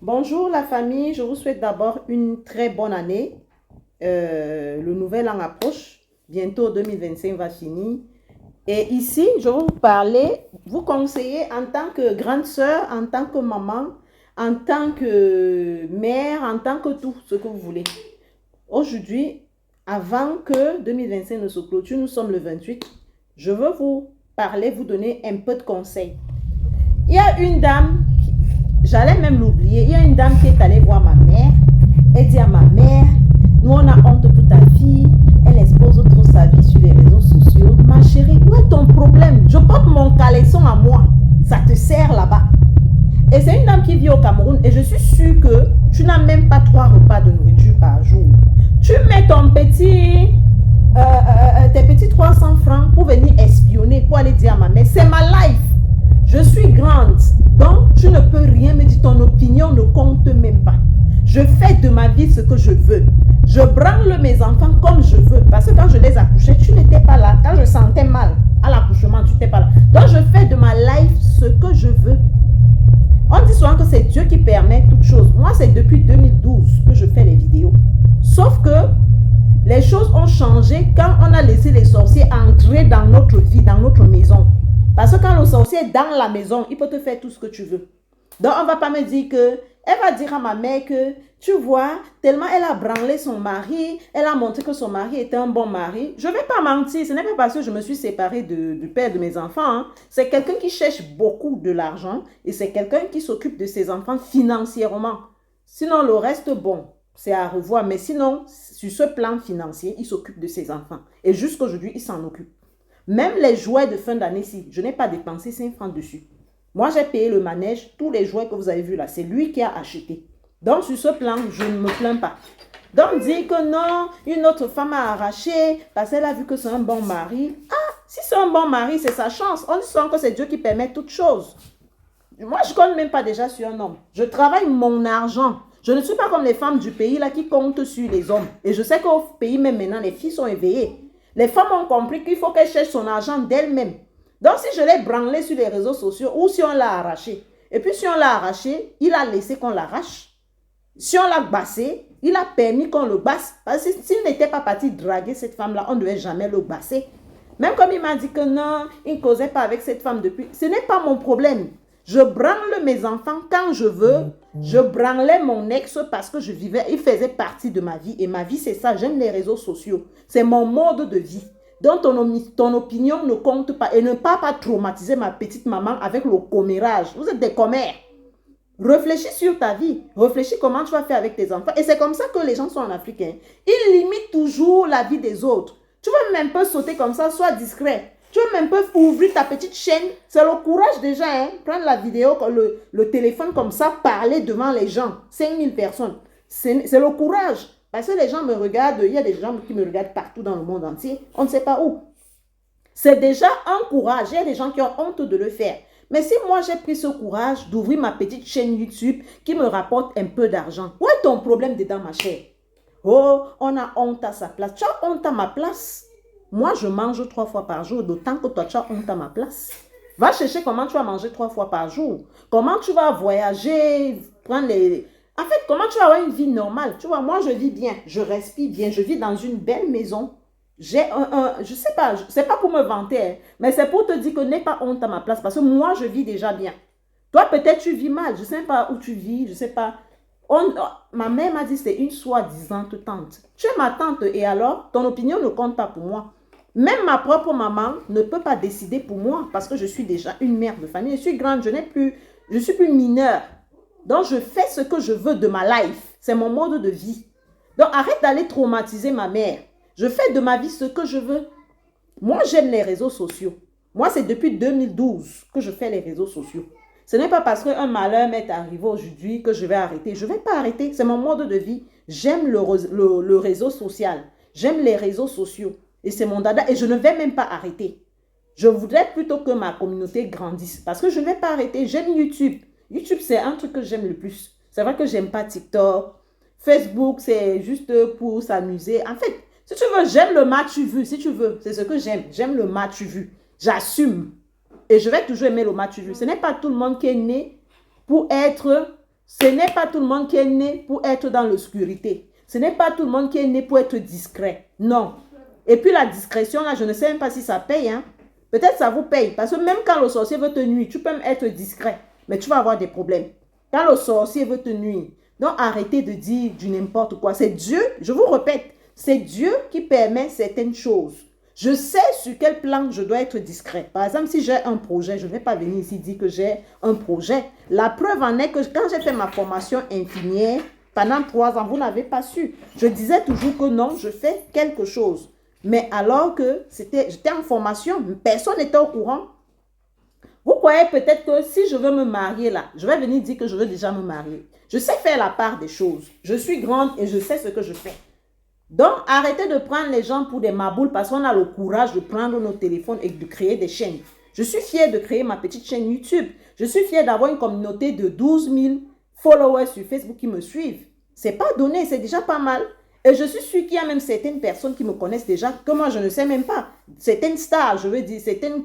Bonjour la famille, je vous souhaite d'abord une très bonne année. Le nouvel an approche, bientôt 2025 va finir. Et ici, je vais vous parler, vous conseiller en tant que grande sœur, en tant que maman, en tant que mère, en tant que tout ce que vous voulez. Aujourd'hui, avant que 2025 ne se clôture, nous sommes le 28, je veux vous parler, vous donner un peu de conseils. Il y a une dame, j'allais même l'oublier, il y a une dame qui est allée voir ma mère. Elle dit à ma mère, nous on a honte pour ta fille, elle expose trop sa vie sur les réseaux sociaux. Ma chérie, où est ton problème? Je porte mon caleçon à moi, ça te sert là-bas. Et c'est une dame qui vit au Cameroun et je suis sûre que tu n'as même pas 3 repas de nourriture par jour. Tu mets tes petits 300 francs pour venir espionner, pour aller dire à ma mère, c'est ma life. Je suis grande, donc tu ne peux rien me dire, ton opinion ne compte même pas. Je fais de ma vie ce que je veux. Je branle mes enfants comme je veux. Parce que quand je les accouchais, tu n'étais pas là. Quand je sentais mal à l'accouchement, tu n'étais pas là. Donc je fais de ma life ce que je veux. On dit souvent que c'est Dieu qui permet toutes choses. Moi, c'est depuis 2012 que je fais les vidéos. Sauf que les choses ont changé quand on a laissé les sorciers entrer dans notre vie, dans notre maison. Parce que quand le sorcier est dans la maison, il peut te faire tout ce que tu veux. Donc, on ne va pas me dire que, elle va dire à ma mère que, tu vois, tellement elle a branlé son mari, elle a montré que son mari était un bon mari. Je ne vais pas mentir, ce n'est pas parce que je me suis séparée du père de mes enfants. Hein. C'est quelqu'un qui cherche beaucoup de l'argent et c'est quelqu'un qui s'occupe de ses enfants financièrement. Sinon, le reste, bon, c'est à revoir. Mais sinon, sur ce plan financier, il s'occupe de ses enfants. Et jusqu'à aujourd'hui, il s'en occupe. Même les jouets de fin d'année-ci, je n'ai pas dépensé 5 francs dessus. Moi, j'ai payé le manège, tous les jouets que vous avez vus là, c'est lui qui a acheté. Donc, sur ce plan, je ne me plains pas. Donc, dire que non, une autre femme a arraché parce qu'elle a vu que c'est un bon mari. Ah, si c'est un bon mari, c'est sa chance. On dit souvent que c'est Dieu qui permet toutes choses. Moi, je ne compte même pas déjà sur un homme. Je travaille mon argent. Je ne suis pas comme les femmes du pays là qui comptent sur les hommes. Et je sais qu'au pays même maintenant, les filles sont éveillées. Les femmes ont compris qu'il faut qu'elles cherchent son argent d'elles-mêmes. Donc, si je l'ai branlé sur les réseaux sociaux ou si on l'a arraché, et puis si on l'a arraché, il a laissé qu'on l'arrache. Si on l'a bassé, il a permis qu'on le basse. Parce que s'il n'était pas parti draguer cette femme-là, on ne devait jamais le basser. Même comme il m'a dit que non, il ne causait pas avec cette femme depuis. Ce n'est pas mon problème. Je branle mes enfants quand je veux. Je branlais mon ex parce que je vivais, il faisait partie de ma vie. Et ma vie, c'est ça. J'aime les réseaux sociaux. C'est mon mode de vie. Donc, ton opinion ne compte pas. Et ne pas traumatiser ma petite maman avec le commérage. Vous êtes des commères. Réfléchis sur ta vie. Réfléchis comment tu vas faire avec tes enfants. Et c'est comme ça que les gens sont en Afrique. Hein. Ils limitent toujours la vie des autres. Tu veux même pas sauter comme ça, sois discret. Tu veux même pas ouvrir ta petite chaîne. C'est le courage déjà. Hein. Prendre la vidéo, le téléphone comme ça, parler devant les gens. 5000 personnes. C'est le courage. Parce que les gens me regardent. Il y a des gens qui me regardent partout dans le monde entier. On ne sait pas où. C'est déjà un courage. Il y a des gens qui ont honte de le faire. Mais si moi j'ai pris ce courage d'ouvrir ma petite chaîne YouTube qui me rapporte un peu d'argent, où est ton problème dedans, ma chère? Oh, on a honte à sa place. Tu as honte à ma place? Moi, je mange 3 fois par jour, d'autant que toi, tu as honte à ma place. Va chercher comment tu vas manger 3 fois par jour. Comment tu vas voyager, prendre les... En fait, comment tu vas avoir une vie normale? Tu vois, moi, je vis bien, je respire bien, je vis dans une belle maison. J'ai je sais pas, c'est pas pour me vanter, hein, mais c'est pour te dire que n'aie pas honte à ma place parce que moi, je vis déjà bien. Toi, peut-être tu vis mal, je sais pas où tu vis, je sais pas. Ma mère m'a dit c'est une soi-disant tante. Tu es ma tante et alors, ton opinion ne compte pas pour moi. Même ma propre maman ne peut pas décider pour moi parce que je suis déjà une mère de famille. Je suis grande, je suis plus mineure. Donc, je fais ce que je veux de ma life. C'est mon mode de vie. Donc, arrête d'aller traumatiser ma mère. Je fais de ma vie ce que je veux. Moi, j'aime les réseaux sociaux. Moi, c'est depuis 2012 que je fais les réseaux sociaux. Ce n'est pas parce qu'un malheur m'est arrivé aujourd'hui que je vais arrêter. Je ne vais pas arrêter. C'est mon mode de vie. J'aime le réseau social. J'aime les réseaux sociaux. Et c'est mon dada. Et je ne vais même pas arrêter. Je voudrais plutôt que ma communauté grandisse. Parce que je ne vais pas arrêter. J'aime YouTube. YouTube, c'est un truc que j'aime le plus. C'est vrai que je n'aime pas TikTok. Facebook, c'est juste pour s'amuser. En fait, si tu veux, j'aime le match vu. Si tu veux, c'est ce que j'aime. J'aime le match vu. J'assume. Et je vais toujours aimer le match vu. Ce n'est pas tout le monde qui est né pour être Ce n'est pas tout le monde qui est né pour être dans l'obscurité. Ce n'est pas tout le monde qui est né pour être discret. Non. Et puis la discrétion, là, je ne sais même pas si ça paye. Hein. Peut-être ça vous paye. Parce que même quand le sorcier veut te nuire, tu peux même être discret. Mais tu vas avoir des problèmes. Quand le sorcier veut te nuire. Donc arrêtez de dire du n'importe quoi. C'est Dieu, je vous répète, c'est Dieu qui permet certaines choses. Je sais sur quel plan je dois être discret. Par exemple, si j'ai un projet, je ne vais pas venir ici dire que j'ai un projet. La preuve en est que quand j'ai fait ma formation infirmière, pendant 3 ans, vous n'avez pas su. Je disais toujours que non, je fais quelque chose. Mais alors que j'étais en formation, personne n'était au courant. Vous croyez peut-être que si je veux me marier là, je vais venir dire que je veux déjà me marier. Je sais faire la part des choses. Je suis grande et je sais ce que je fais. Donc, arrêtez de prendre les gens pour des maboules parce qu'on a le courage de prendre nos téléphones et de créer des chaînes. Je suis fière de créer ma petite chaîne YouTube. Je suis fière d'avoir une communauté de 12 000 followers sur Facebook qui me suivent. C'est pas donné, c'est déjà pas mal. Et je suis sûre qu'il y a même certaines personnes qui me connaissent déjà, que moi je ne sais même pas. Certaines stars, je veux dire, certaines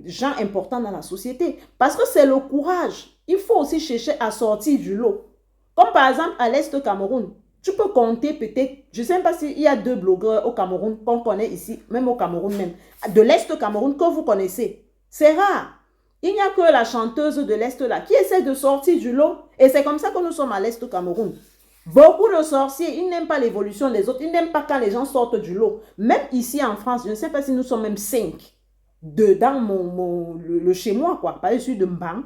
gens importants dans la société. Parce que c'est le courage. Il faut aussi chercher à sortir du lot. Comme par exemple à l'Est du Cameroun. Tu peux compter peut-être, je ne sais pas s'il y a 2 blogueurs au Cameroun qu'on connaît ici, même au Cameroun même, de l'Est du Cameroun que vous connaissez. C'est rare. Il n'y a que la chanteuse de l'Est là qui essaie de sortir du lot. Et c'est comme ça que nous sommes à l'Est du Cameroun. Beaucoup de sorciers, ils n'aiment pas l'évolution des autres. Ils n'aiment pas quand les gens sortent du lot. Même ici en France, je ne sais pas si nous sommes même 5 dans le chez moi, quoi. Pas dessus de Mbang,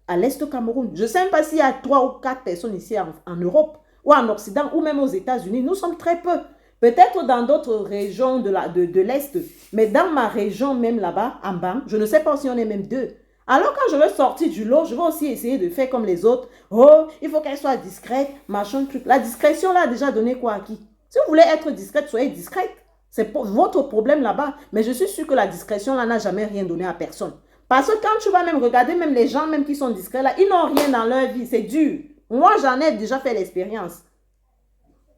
à l'Est du Cameroun. Je ne sais même pas s'il y a 3 ou 4 personnes ici en Europe, ou en Occident, ou même aux États-Unis. Nous sommes très peu. Peut-être dans d'autres régions de l'Est. Mais dans ma région, même là-bas, en Mbang, je ne sais pas si on est même 2. Alors quand je vais sortir du lot, je vais aussi essayer de faire comme les autres. Oh, il faut qu'elle soit discrète, machin, truc. La discrétion là a déjà donné quoi à qui? Si vous voulez être discrète, soyez discrète. C'est votre problème là-bas. Mais je suis sûre que la discrétion là n'a jamais rien donné à personne. Parce que quand tu vas même regarder, même les gens même qui sont discrets là, ils n'ont rien dans leur vie. C'est dur. Moi, j'en ai déjà fait l'expérience.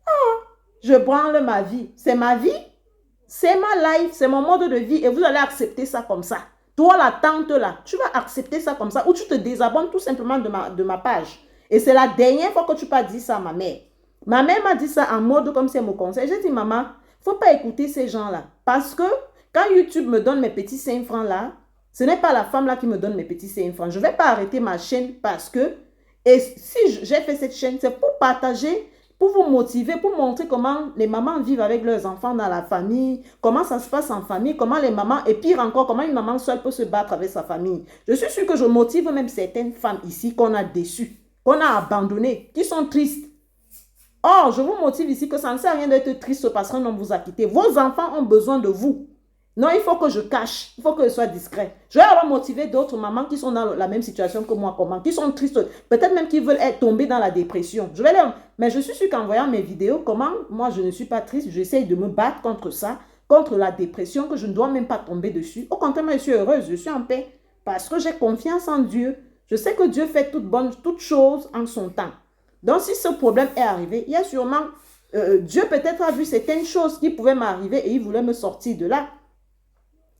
Ah, je branle ma vie. C'est ma vie. C'est ma life. C'est mon mode de vie. Et vous allez accepter ça comme ça. Toi, la tante là, tu vas accepter ça comme ça ou tu te désabonnes tout simplement de ma page. Et c'est la dernière fois que tu peux dire ça à ma mère. Ma mère m'a dit ça en mode comme si elle me conseille. J'ai dit, maman, il ne faut pas écouter ces gens-là. Parce que quand YouTube me donne mes petits 5 francs là, ce n'est pas la femme là qui me donne mes petits 5 francs. Je ne vais pas arrêter ma chaîne parce que, et si j'ai fait cette chaîne, c'est pour partager, pour vous motiver, pour montrer comment les mamans vivent avec leurs enfants dans la famille, comment ça se passe en famille, comment les mamans, et pire encore, comment une maman seule peut se battre avec sa famille. Je suis sûre que je motive même certaines femmes ici qu'on a déçues, qu'on a abandonnées, qui sont tristes. Or, je vous motive ici que ça ne sert à rien d'être triste parce qu'un homme vous a quitté. Vos enfants ont besoin de vous. Non, il faut que je cache. Il faut que je sois discret. Je vais alors motiver d'autres mamans qui sont dans la même situation que moi, qui sont tristes. Peut-être même qui veulent tomber dans la dépression. Je vais leur... Mais je suis sûre qu'en voyant mes vidéos, comment moi je ne suis pas triste, j'essaie de me battre contre ça, contre la dépression, que je ne dois même pas tomber dessus. Au contraire, je suis heureuse, je suis en paix. Parce que j'ai confiance en Dieu. Je sais que Dieu fait toutes choses en son temps. Donc si ce problème est arrivé, il y a sûrement... Dieu peut-être a vu certaines choses qui pouvaient m'arriver et il voulait me sortir de là.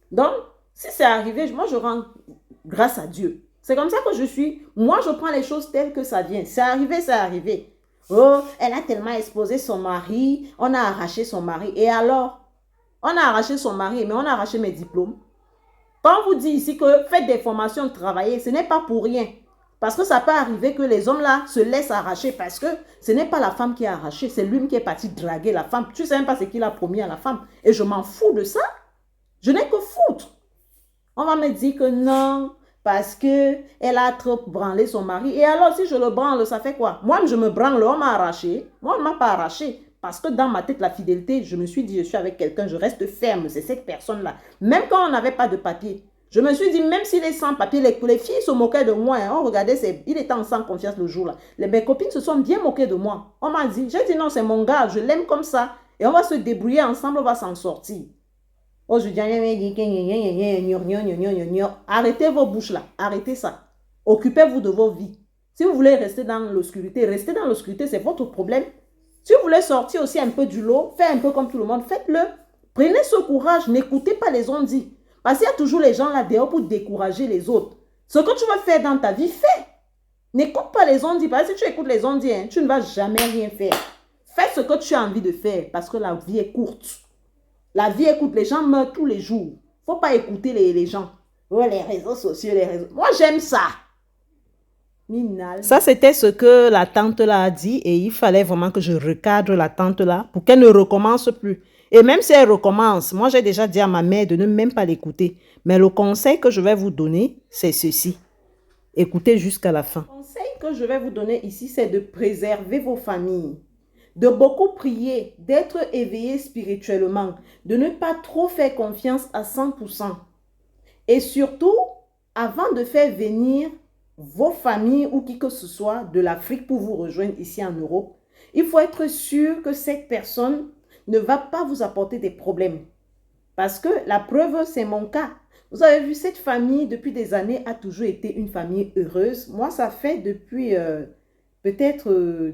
Donc, si c'est arrivé, moi je rends grâce à Dieu. C'est comme ça que je suis. Moi, je prends les choses telles que ça vient. C'est arrivé, c'est arrivé. Oh, elle a tellement exposé son mari. On a arraché son mari. Et alors? On a arraché son mari, mais on a arraché mes diplômes. Quand on vous dit ici que faites des formations, travaillez, ce n'est pas pour rien. Parce que ça peut arriver que les hommes là se laissent arracher parce que ce n'est pas la femme qui a arraché, c'est lui qui est parti draguer la femme. Tu ne sais même pas ce qu'il a promis à la femme. Et je m'en fous de ça. Je n'ai que foutre. On va me dire que non, parce qu'elle a trop branlé son mari. Et alors, si je le branle, ça fait quoi? Moi, je me branle, on m'a arraché. Moi, on ne m'a pas arraché. Parce que dans ma tête, la fidélité, je me suis dit, je suis avec quelqu'un, je reste ferme. C'est cette personne-là. Même quand on n'avait pas de papier. Je me suis dit, même s'il est sans papier, les filles se moquaient de moi. Hein. On regardait, il était en sans confiance le jour-là. Mes copines se sont bien moquées de moi. On m'a dit, j'ai dit non, c'est mon gars, je l'aime comme ça. Et on va se débrouiller ensemble, on va s'en sortir. Oh, je dis, arrêtez vos bouches là, arrêtez ça. Occupez-vous de vos vies. Si vous voulez rester dans l'obscurité, restez dans l'obscurité, c'est votre problème. Si vous voulez sortir aussi un peu du lot, faites un peu comme tout le monde, faites-le. Prenez ce courage, n'écoutez pas les on-dit. Parce qu'il y a toujours les gens là dehors pour décourager les autres. Ce que tu veux faire dans ta vie, fais. N'écoute pas les ondits, parce que si tu écoutes les ondits, hein, tu ne vas jamais rien faire. Fais ce que tu as envie de faire, parce que la vie est courte. La vie est courte, les gens meurent tous les jours. Il ne faut pas écouter les gens. Ouais, les réseaux sociaux, les réseaux. Moi, j'aime ça. Minal. Ça, c'était ce que la tante là a dit et il fallait vraiment que je recadre la tante là pour qu'elle ne recommence plus. Et même si elle recommence, moi, j'ai déjà dit à ma mère de ne même pas l'écouter. Mais le conseil que je vais vous donner, c'est ceci. Écoutez jusqu'à la fin. Le conseil que je vais vous donner ici, c'est de préserver vos familles, de beaucoup prier, d'être éveillé spirituellement, de ne pas trop faire confiance à 100%. Et surtout, avant de faire venir vos familles ou qui que ce soit de l'Afrique pour vous rejoindre ici en Europe, il faut être sûr que cette personne ne va pas vous apporter des problèmes. Parce que la preuve, c'est mon cas. Vous avez vu, cette famille, depuis des années, a toujours été une famille heureuse. Moi, ça fait depuis peut-être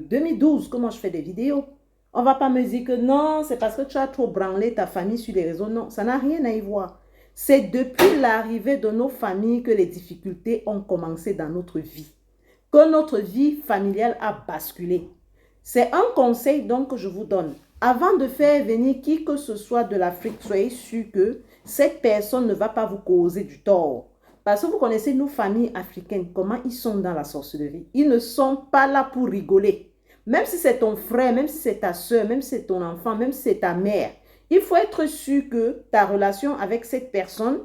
2012 que moi je fais des vidéos. On ne va pas me dire que non, c'est parce que tu as trop branlé ta famille sur les réseaux. Non, ça n'a rien à y voir. C'est depuis l'arrivée de nos familles que les difficultés ont commencé dans notre vie. Que notre vie familiale a basculé. C'est un conseil donc que je vous donne. Avant de faire venir qui que ce soit de l'Afrique, soyez sûr que cette personne ne va pas vous causer du tort. Parce que vous connaissez nos familles africaines, comment ils sont dans la sorcellerie. Ils ne sont pas là pour rigoler. Même si c'est ton frère, même si c'est ta soeur, même si c'est ton enfant, même si c'est ta mère, il faut être sûr que ta relation avec cette personne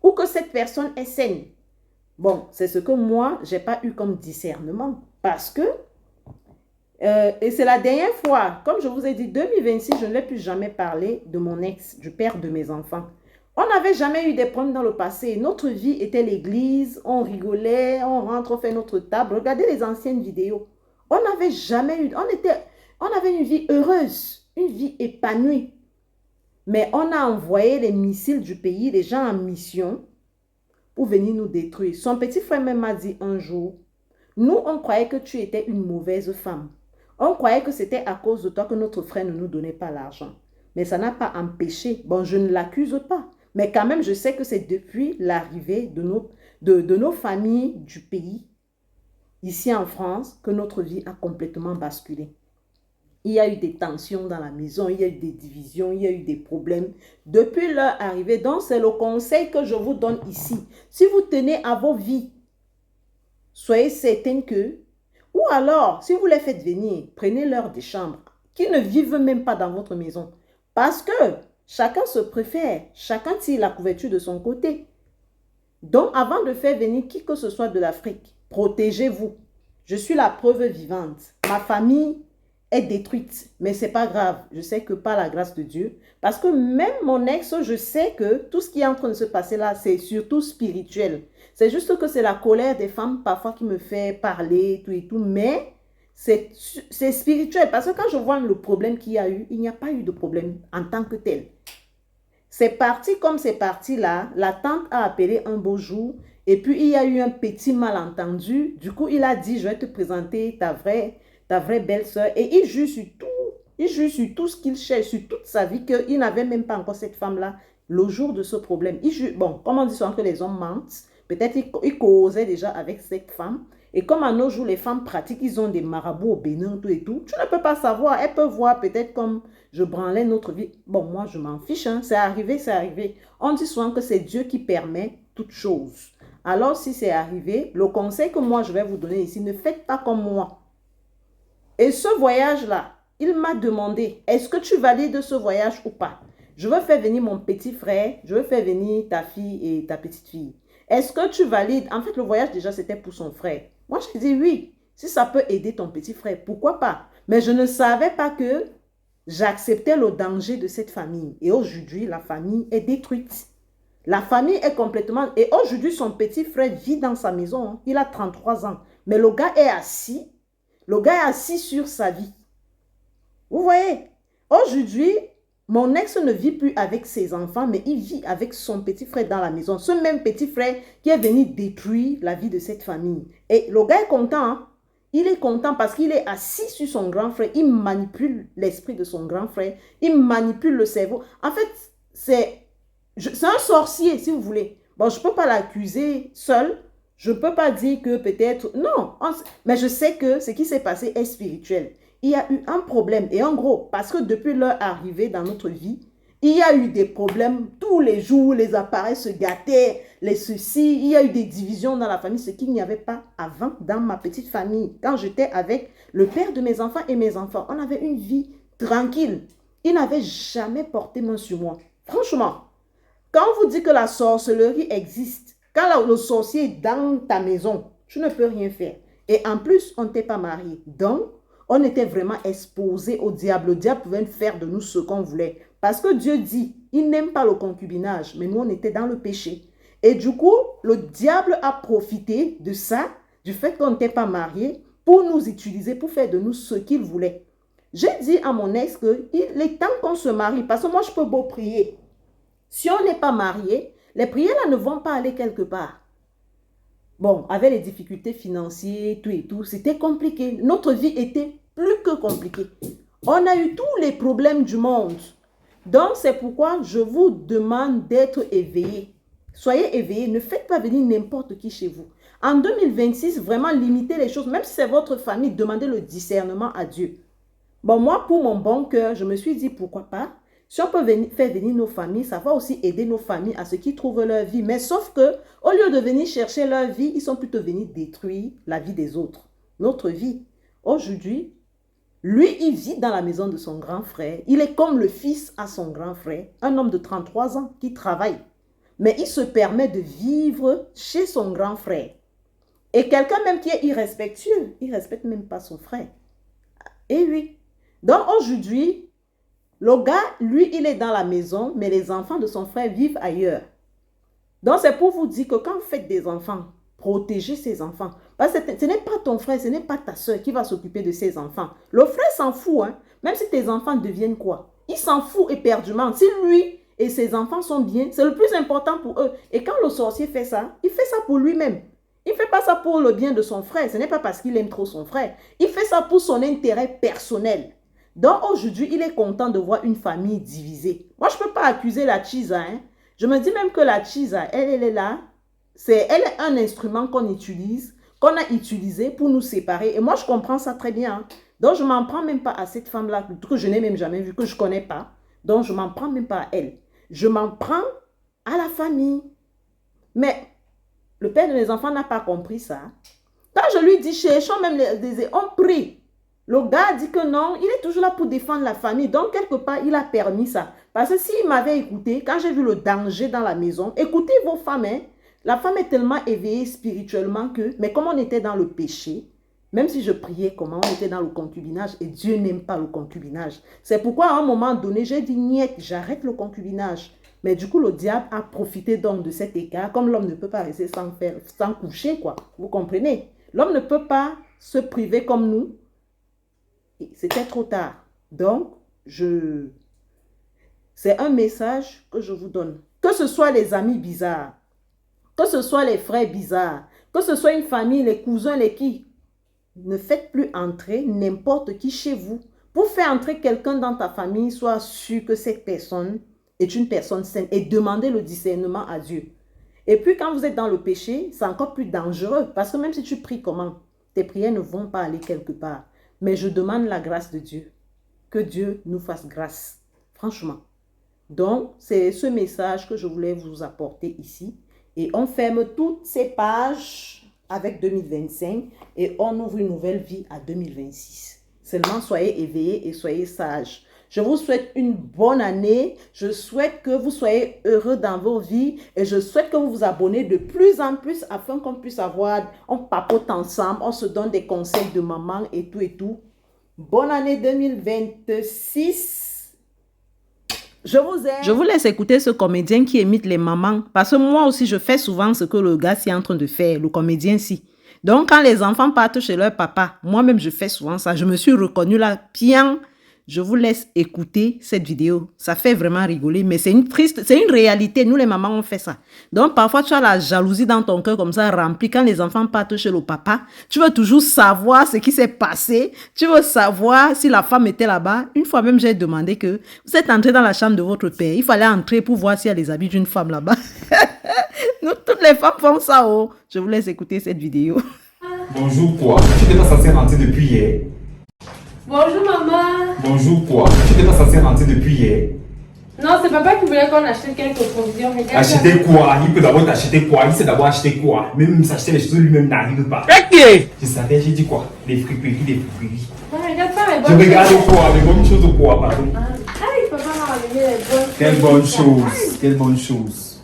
ou que cette personne est saine. Bon, c'est ce que moi, je n'ai pas eu comme discernement. Parce que, et c'est la dernière fois, comme je vous ai dit, 2026, je ne vais plus jamais parler de mon ex, du père de mes enfants. On n'avait jamais eu des problèmes dans le passé. Notre vie était l'église, on rigolait, on rentre, on fait notre table. Regardez les anciennes vidéos. On n'avait jamais eu, on avait une vie heureuse, une vie épanouie. Mais on a envoyé les missiles du pays, les gens en mission, pour venir nous détruire. Son petit frère même m'a dit un jour, nous, on croyait que tu étais une mauvaise femme. On croyait que c'était à cause de toi que notre frère ne nous donnait pas l'argent. Mais ça n'a pas empêché. Bon, je ne l'accuse pas. Mais quand même, je sais que c'est depuis l'arrivée de nos familles du pays, ici en France, que notre vie a complètement basculé. Il y a eu des tensions dans la maison, il y a eu des divisions, il y a eu des problèmes depuis leur arrivée. Donc, c'est le conseil que je vous donne ici. Si vous tenez à vos vies, soyez certains que, ou alors, si vous les faites venir, prenez-leur des chambres qui ne vivent même pas dans votre maison. Parce que chacun se préfère, chacun tire la couverture de son côté. Donc, avant de faire venir qui que ce soit de l'Afrique, protégez-vous. Je suis la preuve vivante. Ma famille est détruite, mais c'est pas grave. Je sais que par la grâce de Dieu, parce que même mon ex, je sais que tout ce qui est en train de se passer là, c'est surtout spirituel. C'est juste que c'est la colère des femmes parfois qui me fait parler, tout et tout, mais c'est spirituel. Parce que quand je vois le problème qu'il y a eu, il n'y a pas eu de problème en tant que tel. C'est parti comme c'est parti là, la tante a appelé un beau jour, et puis il y a eu un petit malentendu. Du coup, il a dit, je vais te présenter ta vraie belle-sœur. Et il jure sur tout ce qu'il cherche, sur toute sa vie, qu'il n'avait même pas encore cette femme-là le jour de ce problème. Il jure, bon, comme on dit souvent que les hommes mentent, peut-être il causait déjà avec cette femme. Et comme à nos jours, les femmes pratiquent, ils ont des marabouts au Bénin, tout et tout. Tu ne peux pas savoir. Elles peuvent voir peut-être comme je branlais notre vie. Bon, moi, je m'en fiche. Hein. C'est arrivé, c'est arrivé. On dit souvent que c'est Dieu qui permet toutes choses. Alors, si c'est arrivé, le conseil que moi, je vais vous donner ici, ne faites pas comme moi. Et ce voyage-là, il m'a demandé, est-ce que tu valides ce voyage ou pas? Je veux faire venir mon petit frère, je veux faire venir ta fille et ta petite fille. Est-ce que tu valides? En fait, le voyage déjà, c'était pour son frère. Moi, je dis oui. Si ça peut aider ton petit frère, pourquoi pas? Mais je ne savais pas que j'acceptais le danger de cette famille. Et aujourd'hui, la famille est détruite. La famille est complètement... Et aujourd'hui, son petit frère vit dans sa maison. Hein. Il a 33 ans. Mais le gars est assis. Le gars est assis sur sa vie. Vous voyez? Aujourd'hui, mon ex ne vit plus avec ses enfants, mais il vit avec son petit frère dans la maison. Ce même petit frère qui est venu détruire la vie de cette famille. Et le gars est content. Hein? Il est content parce qu'il est assis sur son grand frère. Il manipule l'esprit de son grand frère. Il manipule le cerveau. En fait, c'est un sorcier, si vous voulez. Bon, je ne peux pas l'accuser seul. Je ne peux pas dire que peut-être... Non, mais je sais que ce qui s'est passé est spirituel. Il y a eu un problème. Et en gros, parce que depuis leur arrivée dans notre vie, il y a eu des problèmes tous les jours. Les appareils se gâtaient, les soucis. Il y a eu des divisions dans la famille, ce qu'il n'y avait pas avant dans ma petite famille. Quand j'étais avec le père de mes enfants et mes enfants, on avait une vie tranquille. Il n'avait jamais porté main sur moi. Franchement, quand on vous dit que la sorcellerie existe, quand le sorcier est dans ta maison, tu ne peux rien faire. Et en plus, on ne t'est pas marié. Donc, on était vraiment exposé au diable. Le diable pouvait faire de nous ce qu'on voulait. Parce que Dieu dit, il n'aime pas le concubinage. Mais nous, on était dans le péché. Et du coup, le diable a profité de ça, du fait qu'on n'était pas marié, pour nous utiliser, pour faire de nous ce qu'il voulait. J'ai dit à mon ex qu'il est temps qu'on se marie. Parce que moi, je peux beau prier. Si on n'est pas marié, les prières là ne vont pas aller quelque part. Bon, avec les difficultés financières, tout et tout, c'était compliqué. Notre vie était plus que compliquée. On a eu tous les problèmes du monde. Donc, c'est pourquoi je vous demande d'être éveillés. Soyez éveillés, ne faites pas venir n'importe qui chez vous. En 2026, vraiment limitez les choses. Même si c'est votre famille, demandez le discernement à Dieu. Bon, moi, pour mon bon cœur, je me suis dit, pourquoi pas? Si on peut faire venir nos familles, ça va aussi aider nos familles à ce qu'ils trouvent leur vie. Mais sauf que, au lieu de venir chercher leur vie, ils sont plutôt venus détruire la vie des autres. Notre vie. Aujourd'hui, lui, il vit dans la maison de son grand frère. Il est comme le fils à son grand frère, un homme de 33 ans qui travaille. Mais il se permet de vivre chez son grand frère. Et quelqu'un même qui est irrespectueux, il ne respecte même pas son frère. Et oui. Donc aujourd'hui, le gars, lui, il est dans la maison, mais les enfants de son frère vivent ailleurs. Donc, c'est pour vous dire que quand vous faites des enfants, protégez ces enfants. Parce que ce n'est pas ton frère, ce n'est pas ta soeur qui va s'occuper de ses enfants. Le frère s'en fout, hein. Même si tes enfants deviennent quoi? Il s'en fout éperdument. Si lui et ses enfants sont bien, c'est le plus important pour eux. Et quand le sorcier fait ça, il fait ça pour lui-même. Il ne fait pas ça pour le bien de son frère. Ce n'est pas parce qu'il aime trop son frère. Il fait ça pour son intérêt personnel. Donc aujourd'hui, il est content de voir une famille divisée. Moi, je ne peux pas accuser la Chisa. Hein. Je me dis même que la Chisa, elle est là. Elle est un instrument qu'on utilise, qu'on a utilisé pour nous séparer. Et moi, je comprends ça très bien. Hein. Donc, je ne m'en prends même pas à cette femme-là, que je n'ai même jamais vue, que je ne connais pas. Donc, je ne m'en prends même pas à elle. Je m'en prends à la famille. Mais le père de mes enfants n'a pas compris ça. Quand je lui dis, cherchons même on prie. Le gars dit que non, il est toujours là pour défendre la famille. Donc, quelque part, il a permis ça. Parce que s'il m'avait écouté, quand j'ai vu le danger dans la maison, écoutez vos femmes, hein. La femme est tellement éveillée spirituellement que, mais comme on était dans le péché, même si je priais comment, on était dans le concubinage et Dieu n'aime pas le concubinage. C'est pourquoi à un moment donné, j'ai dit, niet, j'arrête le concubinage. Mais du coup, le diable a profité donc de cet écart, comme l'homme ne peut pas rester sans coucher, quoi. Vous comprenez? L'homme ne peut pas se priver comme nous. C'était trop tard. Donc, c'est un message que je vous donne. Que ce soit les amis bizarres, que ce soit les frères bizarres, que ce soit une famille, les cousins, les qui, ne faites plus entrer n'importe qui chez vous. Pour faire entrer quelqu'un dans ta famille, sois sûr que cette personne est une personne saine et demandez le discernement à Dieu. Et puis, quand vous êtes dans le péché, c'est encore plus dangereux parce que même si tu pries comment, tes prières ne vont pas aller quelque part. Mais je demande la grâce de Dieu. Que Dieu nous fasse grâce. Franchement. Donc, c'est ce message que je voulais vous apporter ici. Et on ferme toutes ces pages avec 2025 et on ouvre une nouvelle vie à 2026. Seulement, soyez éveillés et soyez sages. Je vous souhaite une bonne année. Je souhaite que vous soyez heureux dans vos vies. Et je souhaite que vous vous abonnez de plus en plus afin qu'on puisse on papote ensemble, on se donne des conseils de maman et tout et tout. Bonne année 2026. Je vous aime. Je vous laisse écouter ce comédien qui imite les mamans. Parce que moi aussi, je fais souvent ce que le gars est en train de faire, le comédien-ci. Donc, quand les enfants partent chez leur papa, moi-même, je fais souvent ça. Je me suis reconnue là, bien. Je vous laisse écouter cette vidéo. Ça fait vraiment rigoler, mais c'est une réalité. Nous, les mamans, on fait ça. Donc, parfois, tu as la jalousie dans ton cœur comme ça, remplie. Quand les enfants partent chez le papa, tu veux toujours savoir ce qui s'est passé. Tu veux savoir si la femme était là-bas. Une fois même, j'ai demandé que vous êtes entré dans la chambre de votre père. Il fallait entrer pour voir s'il y a les habits d'une femme là-bas. Nous, toutes les femmes font ça. Oh. Je vous laisse écouter cette vidéo. Bonjour quoi? Tu n'es pas censé rentrer depuis hier. Bonjour maman. Bonjour quoi? Tu n'es pas censé rentrer depuis hier. Non, c'est papa qui voulait qu'on achète quelques provisions. Acheter quoi? Il peut d'abord t'acheter quoi? Il sait d'abord acheter quoi? Même s'acheter les choses lui-même n'arrive pas. Je savais, j'ai dit quoi? Les friperies, les friperies. Regarde ça, les Je bonnes regarde choses. quoi? Les bonnes choses ou quoi? Pardon. Papa m'a ramené les bonnes choses. Quelle bonne chose. Quelle bonne chose.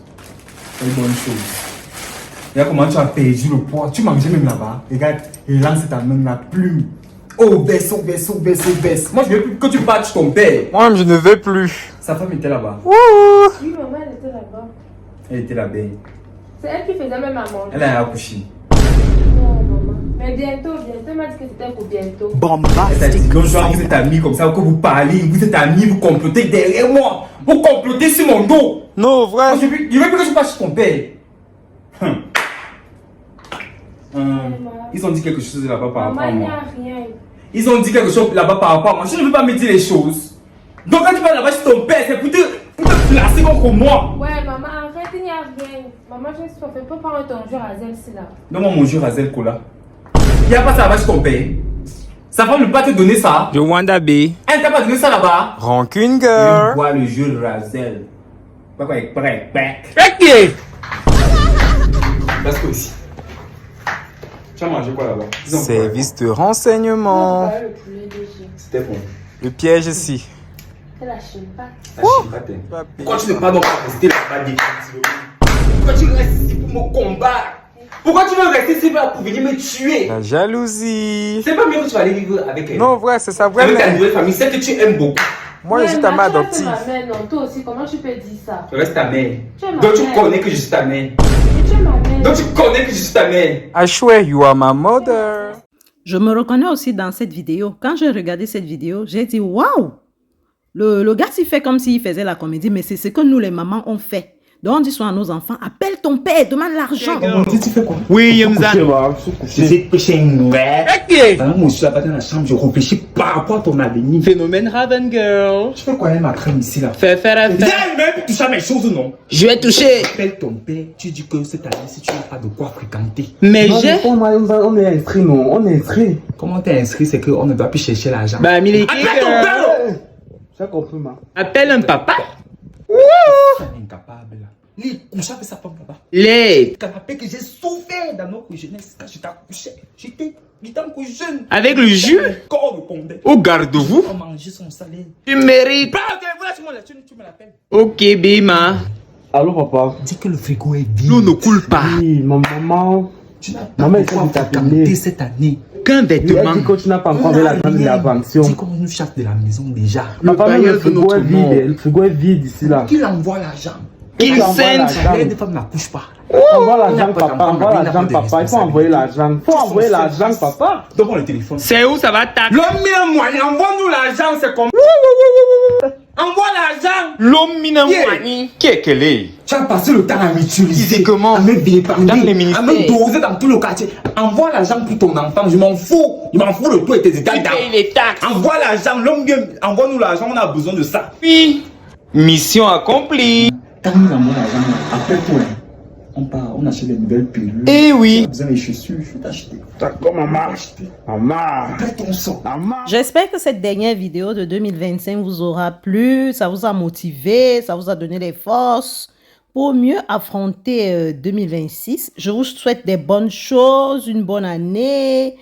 Quelle bonne chose. Regarde comment tu as perdu le poids. Tu mangeais même là-bas. Regarde, et lance ta main la plume. Oh, baisse, oh, baisse, oh, baisse, oh, baisse. Moi, je veux plus que tu battes ton père. Moi, je ne veux plus. Sa femme était là-bas. Oui, maman, elle était là-bas. Elle était là-bas. C'est elle qui faisait même à manger. Elle a accouché. Non, maman. Mais bientôt, elle m'a dit que c'était pour bientôt. Elle t'a dit, non, genre, vous êtes amis comme ça, que vous parlez, vous êtes amis, vous complotez derrière moi. Vous complotez sur mon dos. Non, vrai. Moi, je veux plus que tu passes ton père. Ils ont dit quelque chose là-bas par rapport Maman, à il n'y moi. a rien. Ils ont dit quelque chose là-bas par rapport à moi. Je ne veux pas me dire les choses. Donc quand tu vas là-bas sur ton père, c'est pour te placer contre moi. Ouais, maman, arrête, il n'y a rien. Maman, je ne peux pas prendre ton jour à Zelsi là. Donne-moi mon jeu Razel Cola. Il n'y a pas ça là-bas sur ton père. Sa femme ne peut pas te donner ça. Je Wanda B. Elle ne t'a pas donné ça là-bas. Rancune Je girl. bois le jeu Razel. Pas quoi, Parce que aussi. Tu as mangé quoi là-bas? Service de renseignement. Le poulet léger. C'était bon. Le piège ici. C'est la chimpa. Pourquoi tu ne peux pas donc rester là-bas définitivement? Pourquoi tu restes ici pour me combattre? Pourquoi tu veux rester ici pour venir me tuer? La jalousie. C'est pas mieux que tu vas aller vivre avec elle. Non, vrai, c'est ça, vrai. Avec ta nouvelle famille, celle que tu aimes beaucoup. Moi, je suis ta mère adoptive. Ma mère, non, toi aussi, comment tu peux dire ça? Tu restes ta mère. Tu es ma Donc tu mère. connais que je suis ta mère. Mais tu es ma mère. Donc tu connais que je suis ta mère. I swear you are my mother. Je me reconnais aussi dans cette vidéo. Quand j'ai regardé cette vidéo, j'ai dit waouh! Le gars s'y fait comme s'il faisait la comédie, mais c'est ce que nous, les mamans, on fait. Donc, on dit souvent à nos enfants, appelle ton père, demande l'argent. Tu fais quoi? Oui, Yamza. Je sais que c'est une vraie. Pendant que moi je suis là-bas dans la chambre, je réfléchis par rapport à ton avenir. Phénomène Raven Girl. Tu fais quoi, elle m'entraîne ici là? Fais faire à faire. Viens même toucher à mes choses ou non? Je vais toucher. Appelle ton père, tu dis que cette année, si tu n'as pas de quoi fréquenter. Mais j'ai. On est inscrit, non? On est inscrit. Comment t'es inscrit, c'est qu'on ne doit plus chercher l'argent. Bah, Miliki Appelle ton girl. père! J'ai compris, ma. Appelle un papa. Tu es incapable là. Il couche avec sa femme là-bas. Les. Canapé que j'ai souffert dans notre jeunesse. Quand j'étais accouché, j'étais encore jeune. Avec le jus. Mon corps répondait. Au garde-vous. On mangeait son salaire. Tu mérites. Bah, ok, voilà, tu me l'appelles. Ok, Bima. Allô, papa? Dis que le frigo est vide. L'eau ne coule pas. Oui, ma maman. Tu n'as pas Maman, de elle quoi s'est dit fréquenter t'appeler. cette année. Qu'un Elle vêtement. dit que tu n'as pas encore fait la grande invention. Dis qu'on nous chasse de la maison déjà. Papa, même bailleul le de frigo notre est vide. mort. Le frigo est vide ici, là. Qu'il envoie l'argent. Qu'il envoie sente. l'argent. Les femmes n'accouchent pas. Envoie Il n'a l'argent, pas papa. d'enfant, Envoie il n'a l'argent, pas de papa. Il faut envoyer l'argent. Il faut envoyer l'argent, papa. Donne-moi le téléphone. C'est où ça va taper? L'homme mis un moyen, envoie-nous l'argent, c'est comme. Envoie l'argent. L'homme mina Yeah. mwani. Qu'est-ce est? Tu as passé le temps à m'utiliser. Physiquement. À me vilipender. Dans les À ministères. me doser dans tout le quartier. Envoie l'argent pour ton enfant. Je m'en fous. Je m'en fous de toi et tes états Tu d'âme. payes les taxes. Envoie l'argent. L'homme bien. Envoie-nous l'argent. On a besoin de ça. Puis, mission accomplie. Quand nous envoie l'argent, après toi, on part, on achète des nouvelles pilules. Eh oui. Besoin des chaussures, je vais t'acheter. D'accord, maman. Maman. Après ton sang. Maman. J'espère que cette dernière vidéo de 2025 vous aura plu, ça vous a motivé, ça vous a donné les forces pour mieux affronter 2026. Je vous souhaite des bonnes choses, une bonne année,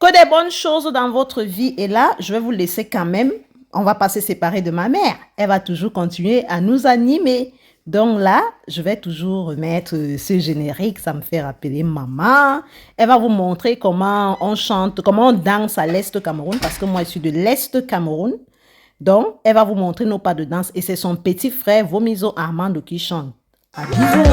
que des bonnes choses dans votre vie. Et là, je vais vous laisser quand même. On va pas se séparer de ma mère. Elle va toujours continuer à nous animer. Donc là, je vais toujours remettre ce générique, ça me fait rappeler maman. Elle va vous montrer comment on chante, comment on danse à l'Est Cameroun, parce que moi, je suis de l'Est Cameroun. Donc, elle va vous montrer nos pas de danse et c'est son petit frère Vomizo Armando qui chante. À bisous!